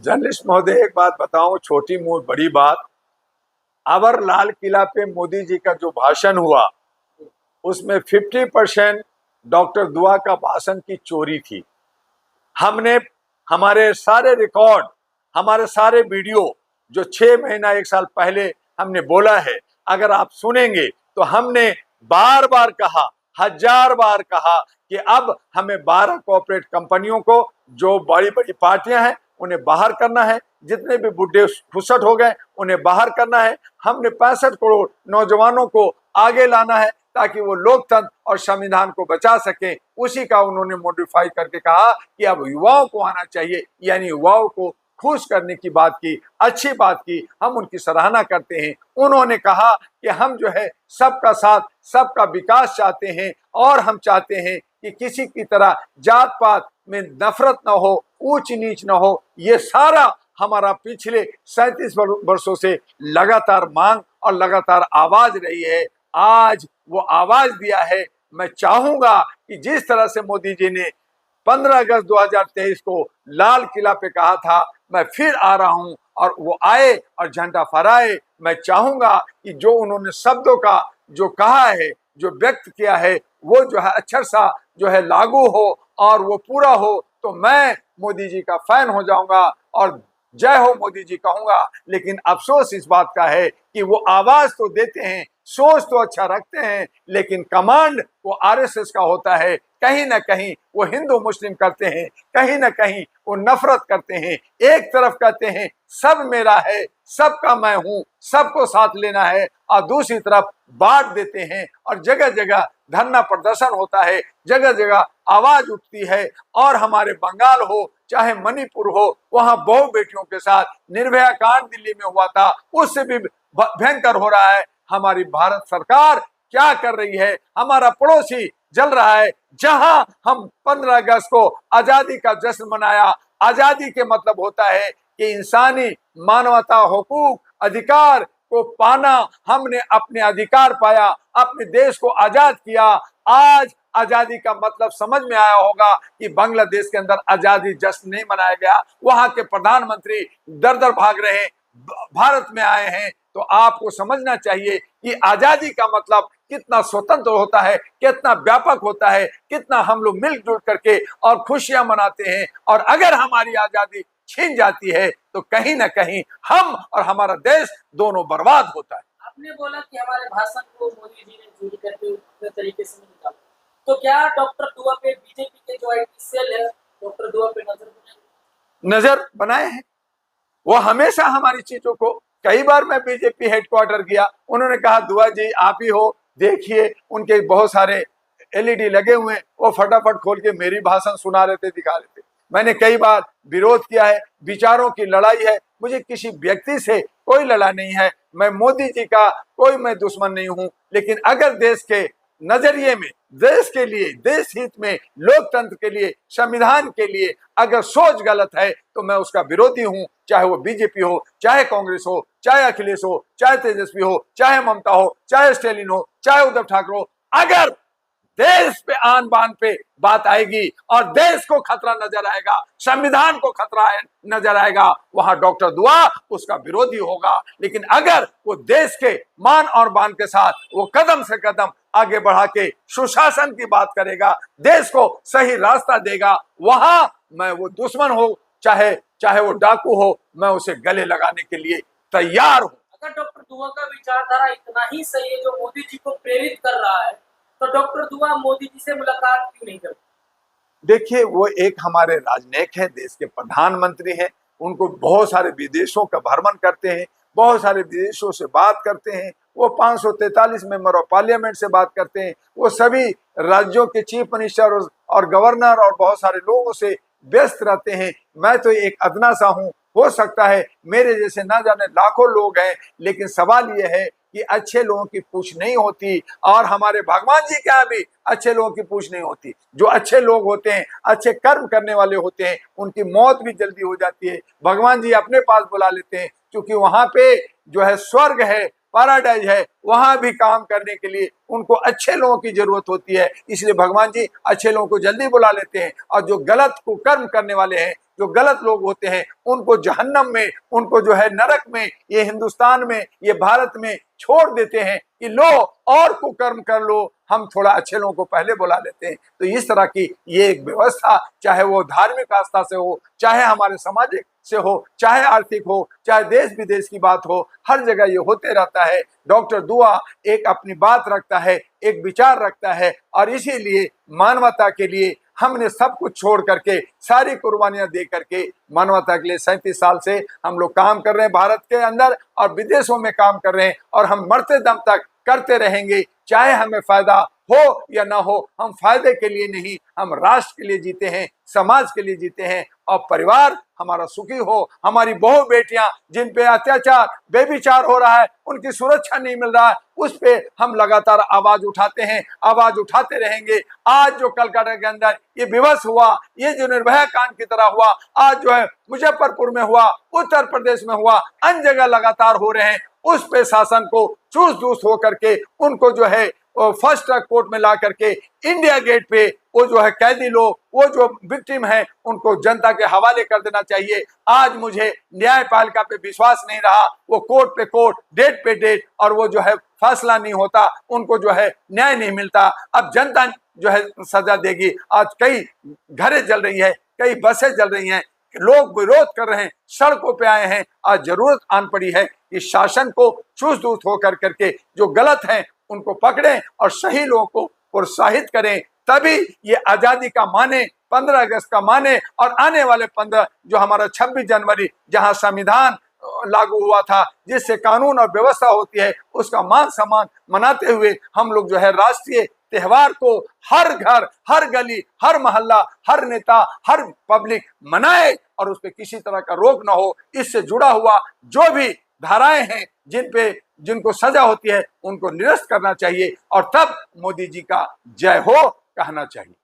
Journalist महोदय, एक बात बताऊं, छोटी मुंह बड़ी बात। अवर लाल किला पे मोदी जी का जो भाषण हुआ उसमें 50% डॉक्टर दुआ का भाषण की चोरी थी। हमने हमारे सारे रिकॉर्ड, हमारे सारे वीडियो जो 6 महीना 1 साल पहले हमने बोला है, अगर आप सुनेंगे तो हमने बार बार कहा, 1000 बार कहा कि अब हमें 12 कॉर्पोरेट कंपनियों को, जो बड़ी बड़ी पार्टियां हैं, उन्हें बाहर करना है। जितने भी बुढ़े फुसट हो गए उन्हें बाहर करना है। हमने 65 करोड़ नौजवानों को आगे लाना है ताकि वो लोकतंत्र और संविधान को बचा सके। उसी का उन्होंने मॉडिफाई करके कहा कि अब युवाओं को आना चाहिए, यानी युवाओं को खुश करने की बात की, अच्छी बात की, हम उनकी सराहना करते हैं। उन्होंने कहा कि हम जो है सबका साथ, सबका विकास चाहते हैं और हम चाहते हैं कि किसी की तरह जात पात में नफरत न हो, ऊंच नीच न हो। ये सारा हमारा पिछले 37 वर्षों से लगातार मांग और लगातार आवाज रही है। आज वो आवाज दिया है। मैं चाहूंगा कि जिस तरह से मोदी जी ने 15 अगस्त 2023 को लाल किला पे कहा था, मैं फिर आ रहा हूं, और वो आए और झंडा फहराए। मैं चाहूंगा कि जो उन्होंने शब्दों का जो कहा है, जो व्यक्त किया है, वो जो है अक्षरशः जो है लागू हो और वो पूरा हो, तो मैं मोदी जी का फैन हो जाऊंगा और जय हो मोदी जी कहूंगा। लेकिन अफसोस इस बात का है कि वो आवाज तो देते हैं, सोच तो अच्छा रखते हैं, लेकिन कमांड वो आरएसएस का होता है। कहीं ना कहीं वो हिंदू मुस्लिम करते हैं, कहीं ना कहीं वो नफरत करते हैं। एक तरफ कहते हैं सब मेरा है, सबका मैं हूं, सबको साथ लेना है, और दूसरी तरफ बांट देते हैं और जगह जगह धरना प्रदर्शन होता है, जगह जगह आवाज उठती है। और हमारे बंगाल हो चाहे मणिपुर हो, वहां बहु बेटियों के साथ निर्भया कांड दिल्ली में हुआ था, उससे भी भयंकर हो रहा है। हमारी भारत सरकार क्या कर रही है? हमारा पड़ोसी जल रहा है। जहां हम 15 अगस्त को आजादी का जश्न मनाया, आजादी के मतलब होता है कि इंसानी मानवता, हुकूक, अधिकार को पाना। हमने अपने अधिकार पाया, अपने देश को आजाद किया। आज आजादी का मतलब समझ में आया होगा कि बांग्लादेश के अंदर आजादी जश्न नहीं मनाया गया, वहां के प्रधानमंत्री दर दर भाग रहे हैं, भारत में आए हैं। तो आपको समझना चाहिए कि आजादी का मतलब कितना स्वतंत्र होता है, कितना व्यापक होता है, कितना हम लोग मिलजुल करके और खुशियां मनाते हैं। और अगर हमारी आजादी छीन जाती है तो कहीं ना कहीं हम और हमारा देश दोनों बर्बाद होता है। आपने बोला कि हमारे भाषण को मोदी जी ने चोरी करके अपने तरीके से निकाला, तो क्या डॉक्टर दुआ पे बीजेपी के जो आईटी सेल है, डॉक्टर दुआ पे नजर बनाए हैं? वो हमेशा हमारी चीजों को, कई बार मैं बीजेपी हेडक्वार्टर गया, उन्होंने कहा दुआ जी आप ही हो, देखिए उनके बहुत सारे एलईडी लगे हुए हैं, वो फटाफट खोल के मेरी भाषण सुना रहे थे, दिखा रहे थे। मैंने कई बार विरोध किया है। विचारों की लड़ाई है, मुझे किसी व्यक्ति से कोई लड़ाई नहीं है। मैं मोदी जी का कोई मैं दुश्मन नहीं हूं, लेकिन अगर देश के नजरिए में, देश के लिए, देश हित में, लोकतंत्र के लिए, संविधान के लिए अगर सोच गलत है तो मैं उसका विरोधी हूं। चाहे वो बीजेपी हो, चाहे कांग्रेस हो, चाहे अखिलेश हो, चाहे तेजस्वी हो, चाहे ममता हो, चाहे स्टालिन हो, चाहे उद्धव ठाकरे हो, अगर देश पे आन बान पे बात आएगी और देश को खतरा नजर आएगा, संविधान को खतरा नजर आएगा, वहां डॉक्टर दुआ उसका विरोधी होगा। लेकिन अगर वो देश के मान और बान के साथ वो कदम से कदम आगे बढ़ा के सुशासन की बात करेगा, देश को सही रास्ता देगा, वहां मैं वो दुश्मन हो, चाहे वो डाकू हो, मैं उसे गले लगाने के लिए तैयार हूं। अगर डॉक्टर दुआ का विचारधारा इतना ही सही है जो मोदी जी को प्रेरित कर रहा है, तो डॉक्टर दुआ मोदी जी से मुलाकात क्यों नहीं करते? देखिए, वो एक हमारे राजनयिक है, देश के प्रधानमंत्री हैं, उनको बहुत सारे विदेशों का भ्रमण करते हैं, बहुत सारे विदेशों से बात करते हैं, वो 543 मेंबर ऑफ पार्लियामेंट से बात करते हैं, वो सभी राज्यों के चीफ मिनिस्टर और गवर्नर और बहुत सारे लोगों से व्यस्त रहते हैं। मैं तो एक अदना सा हूँ, हो सकता है मेरे जैसे ना जाने लाखों लोग हैं, लेकिन सवाल ये है कि अच्छे लोगों की पूछ नहीं होती, और हमारे भगवान जी के यहाँ भी अच्छे लोगों की पूछ नहीं होती। जो अच्छे लोग होते हैं, अच्छे कर्म करने वाले होते हैं, उनकी मौत भी जल्दी हो जाती है। भगवान जी अपने पास बुला लेते हैं, क्योंकि वहां पे जो है स्वर्ग है, पैराडाइज है, वहां भी काम करने के लिए उनको अच्छे लोगों की जरूरत होती है। इसलिए भगवान जी अच्छे लोगों को जल्दी बुला लेते हैं, और जो गलत कुकर्म करने वाले हैं, जो गलत लोग होते हैं उनको जहन्नम में, उनको जो है नरक में, ये हिंदुस्तान में, ये भारत में छोड़ देते हैं कि लो और कुकर्म कर लो, हम थोड़ा अच्छे लोगों को पहले बुला लेते हैं। तो इस तरह की ये एक व्यवस्था, चाहे वो धार्मिक आस्था से हो, चाहे हमारे सामाजिक से हो, चाहे आर्थिक हो, चाहे देश विदेश की बात हो, हर जगह ये होते रहता है। डॉक्टर दुआ एक अपनी बात रखता है, एक विचार रखता है, और इसीलिए मानवता के लिए हमने सब कुछ छोड़ करके, सारी कुर्बानियां दे करके मानवता के लिए 37 साल से हम लोग काम कर रहे हैं, भारत के अंदर और विदेशों में काम कर रहे हैं, और हम मरते दम तक करते रहेंगे। चाहे हमें फायदा हो या ना हो, हम फायदे के लिए नहीं, हम राष्ट्र के लिए जीते हैं, समाज के लिए जीते हैं, और परिवार हमारा सुखी हो, हमारी बहू बेटियां जिन पे अत्याचार बेविचार हो रहा है, उनकी सुरक्षा नहीं मिल रहा है, उस पे हम लगातार आवाज उठाते हैं, आवाज उठाते रहेंगे। आज जो कलकत्ता के अंदर ये विवश हुआ, ये जो निर्भया कांड की तरह हुआ, आज जो है मुजफ्फरपुर में हुआ, उत्तर प्रदेश में हुआ, अन्य जगह लगातार हो रहे हैं, उस पे शासन को चूस दूस हो करके उनको जो है फर्स्ट ट्रैक कोर्ट में ला करके इंडिया गेट पे वो जो है कैदी लोग, वो जो विक्टिम है, उनको जनता के हवाले कर देना चाहिए। आज मुझे न्यायपालिका पे विश्वास नहीं रहा, वो कोर्ट पे कोर्ट, डेट पे डेट, और वो जो है फैसला नहीं होता, उनको जो है न्याय नहीं मिलता। अब जनता जो है सजा देगी। आज कई घरें जल रही है, कई बसें जल रही हैं, लोग विरोध कर रहे हैं, सड़कों पे आए हैं। आज जरूरत आन पड़ी है कि शासन को चूस दूस होकर करके जो गलत हैं उनको पकड़ें और सही लोगों को प्रोत्साहित करें, तभी ये आजादी का माने, 15 अगस्त का माने, और आने वाले 15 जो हमारा 26 जनवरी जहां संविधान लागू हुआ था, जिससे कानून और व्यवस्था होती है, उसका मान सम्मान मनाते हुए हम लोग जो है राष्ट्रीय त्योहार को हर घर, हर गली, हर मोहल्ला, हर नेता, हर पब्लिक मनाए, और उस पर किसी तरह का रोक ना हो। इससे जुड़ा हुआ जो भी धाराएं हैं, जिनको सजा होती है, उनको निरस्त करना चाहिए, और तब मोदी जी का जय हो कहना चाहिए।